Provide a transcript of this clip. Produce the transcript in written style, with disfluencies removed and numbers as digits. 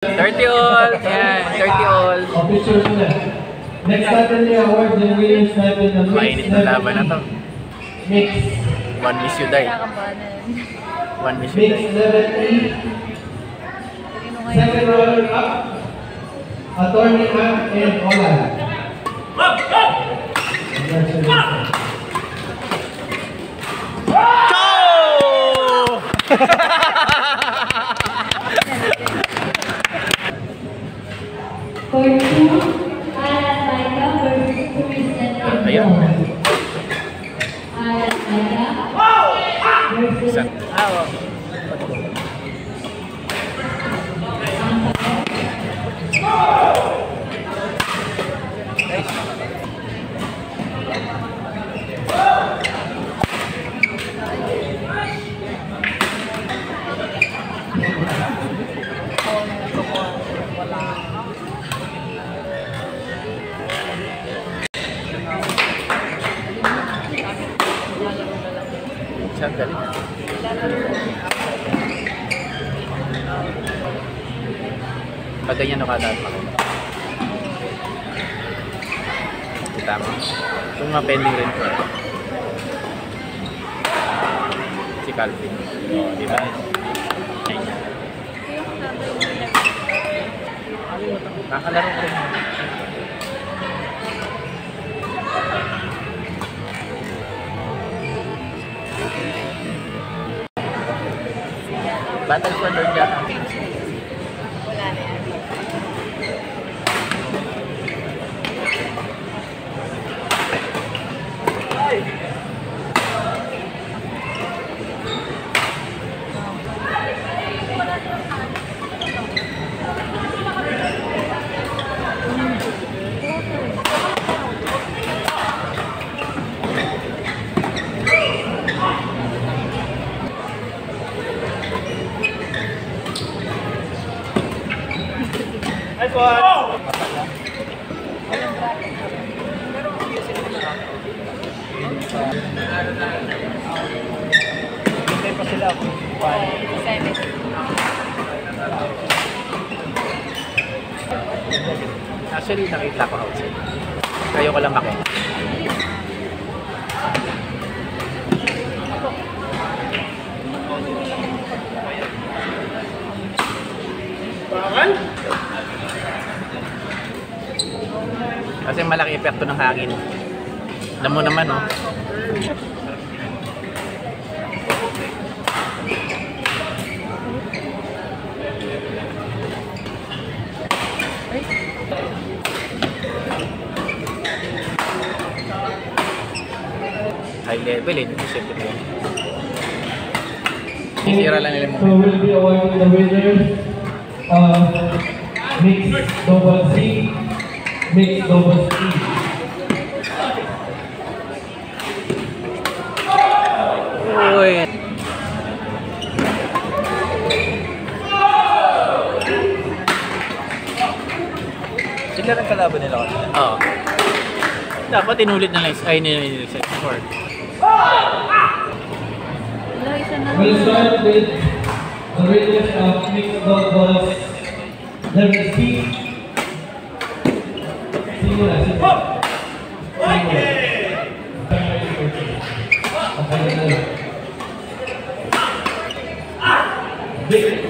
30 all. Yan, 30 all. Official na. Next natin yung award ng winners natin ng mainit na laban na to. Mix. One miss you die. One miss you Mix die. level 3. Second roller up. Attorney Ann and Olan. Congratulations. For two, Alan Maika versus President Ayan. Alan Maika versus Isa. Siya, galing. Pag ganyan nakadaan pa. Kita mo. Itong mga pending rin ko. Si Calvin. O, diba? Nakakalaro ko rin. Battle for Lord dyan. Wala na yan. Nice one! Hintay pa sila ako. Actually, nakita ko outside. Kayo ko lang makita. Pangan? Kasi malaki epekto ng hangin. Alam mo naman, oh. High level, eh. Siyempre po. Isira lang nila mo. So we'll be awarding the winners of Mixed Double C, Mixed Double C. Uy. Sila rin kalaban nila kanina. Oo. Dapat inulit na lang. Ay, ninulit sa score. We'll start with the winners of Mixed Doubles Level C. Simula, simula. Simula.